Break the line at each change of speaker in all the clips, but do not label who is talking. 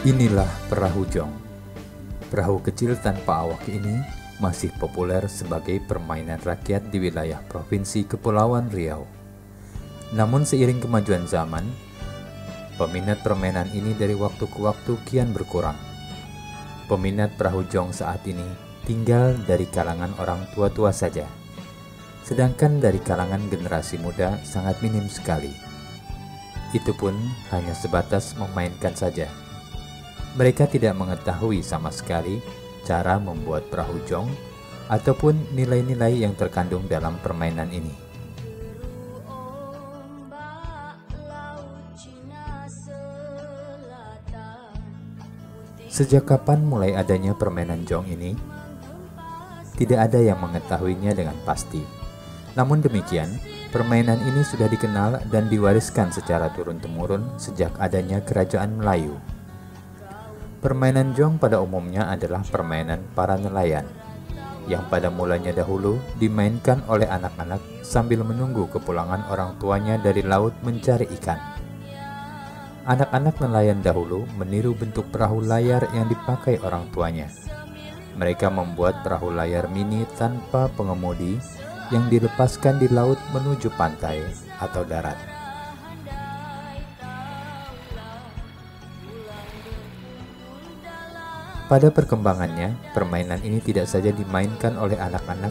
Inilah perahu jong. Perahu kecil tanpa awak ini masih populer sebagai permainan rakyat di wilayah Provinsi Kepulauan Riau. Namun seiring kemajuan zaman, peminat permainan ini dari waktu ke waktu kian berkurang. Peminat perahu jong saat ini tinggal dari kalangan orang tua-tua saja, sedangkan dari kalangan generasi muda sangat minim sekali. Itu pun hanya sebatas memainkan saja. Mereka tidak mengetahui sama sekali cara membuat perahu jong ataupun nilai-nilai yang terkandung dalam permainan ini. Sejak kapan mulai adanya permainan jong ini? Tidak ada yang mengetahuinya dengan pasti. Namun demikian, permainan ini sudah dikenal dan diwariskan secara turun-temurun sejak adanya Kerajaan Melayu. Permainan jong pada umumnya adalah permainan para nelayan, yang pada mulanya dahulu dimainkan oleh anak-anak sambil menunggu kepulangan orang tuanya dari laut mencari ikan. Anak-anak nelayan dahulu meniru bentuk perahu layar yang dipakai orang tuanya. Mereka membuat perahu layar mini tanpa pengemudi yang dilepaskan di laut menuju pantai atau darat. Pada perkembangannya, permainan ini tidak saja dimainkan oleh anak-anak,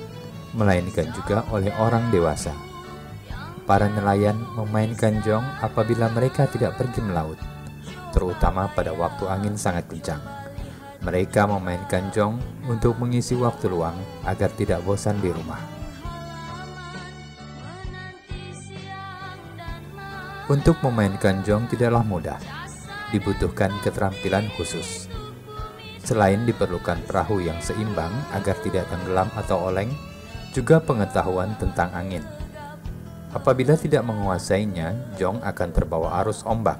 melainkan juga oleh orang dewasa. Para nelayan memainkan jong apabila mereka tidak pergi melaut, terutama pada waktu angin sangat kencang. Mereka memainkan jong untuk mengisi waktu luang agar tidak bosan di rumah. Untuk memainkan jong tidaklah mudah, dibutuhkan keterampilan khusus. Selain diperlukan perahu yang seimbang agar tidak tenggelam atau oleng, juga pengetahuan tentang angin. Apabila tidak menguasainya, jong akan terbawa arus ombak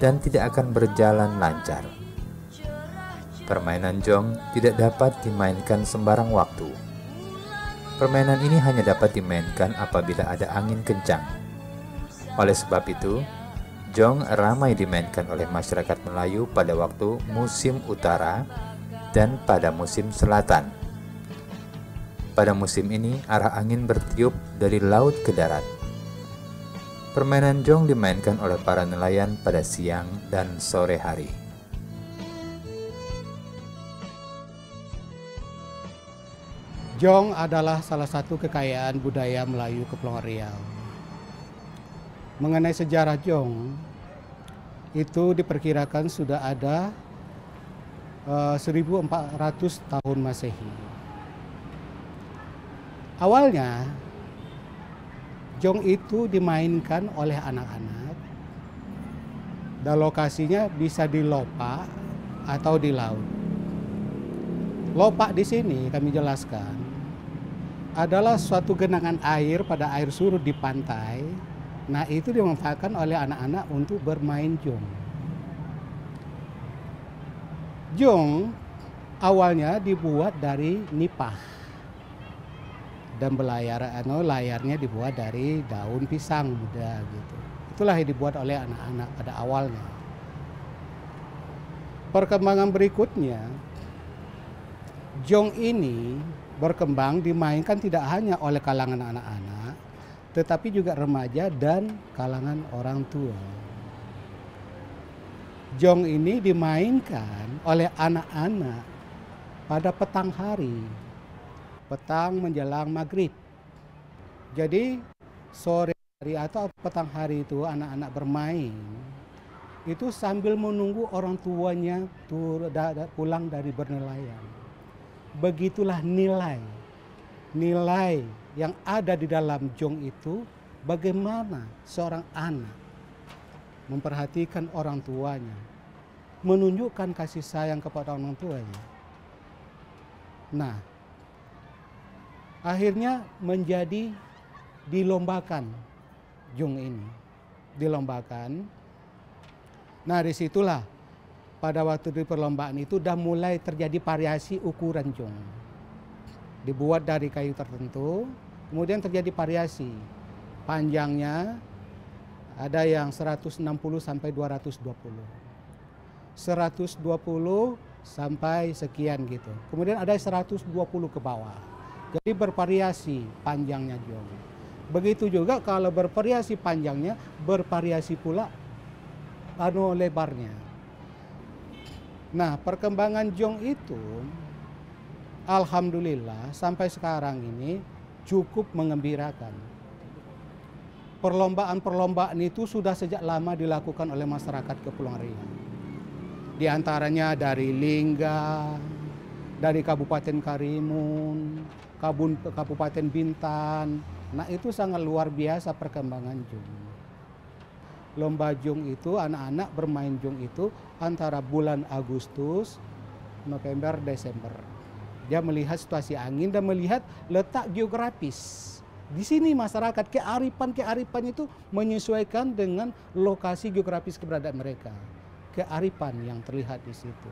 dan tidak akan berjalan lancar. Permainan jong tidak dapat dimainkan sembarang waktu. Permainan ini hanya dapat dimainkan apabila ada angin kencang. Oleh sebab itu, jong ramai dimainkan oleh masyarakat Melayu pada waktu musim utara dan pada musim selatan. Pada musim ini, arah angin bertiup dari laut ke darat. Permainan jong dimainkan oleh para nelayan pada siang dan sore hari.
Jong adalah salah satu kekayaan budaya Melayu Kepulauan Riau. Mengenai sejarah jong, itu diperkirakan sudah ada 1400 tahun Masehi. Awalnya, jong itu dimainkan oleh anak-anak dan lokasinya bisa di lopak atau di laut. Lopak di sini kami jelaskan adalah suatu genangan air pada air surut di pantai. Nah, itu dimanfaatkan oleh anak-anak untuk bermain jong. Jong awalnya dibuat dari nipah dan layarnya dibuat dari daun pisang muda gitu. Itulah yang dibuat oleh anak-anak pada awalnya. Perkembangan berikutnya, jong ini berkembang dimainkan tidak hanya oleh kalangan anak-anak, tetapi juga remaja dan kalangan orang tua. Jong ini dimainkan oleh anak-anak pada petang hari, petang menjelang maghrib. Jadi sore hari atau petang hari itu anak-anak bermain itu sambil menunggu orang tuanya pulang dari bernelayan. Begitulah nilai yang ada di dalam jong itu, bagaimana seorang anak memperhatikan orang tuanya, menunjukkan kasih sayang kepada orang tuanya. Nah, akhirnya menjadi dilombakan jong ini. Dilombakan. Nah, disitulah pada waktu di perlombaan itu sudah mulai terjadi variasi ukuran jong. Dibuat dari kayu tertentu, kemudian terjadi variasi. Panjangnya ada yang 160 sampai 220. 120 sampai sekian gitu. Kemudian ada 120 ke bawah. Jadi bervariasi panjangnya jong. Begitu juga kalau bervariasi panjangnya, bervariasi pula lebarnya. Nah, perkembangan jong itu alhamdulillah sampai sekarang ini cukup mengembirakan. Perlombaan-perlombaan itu sudah sejak lama dilakukan oleh masyarakat Kepulauan Riau. Di antaranya dari Lingga, dari Kabupaten Karimun, Kabupaten Bintan. Nah, itu sangat luar biasa perkembangan jong. Lomba jong itu, anak-anak bermain jong itu antara bulan Agustus, November, Desember. Dia melihat situasi angin dan melihat letak geografis. Di sini masyarakat kearifan itu menyesuaikan dengan lokasi geografis keberadaan mereka. Kearifan yang terlihat di situ.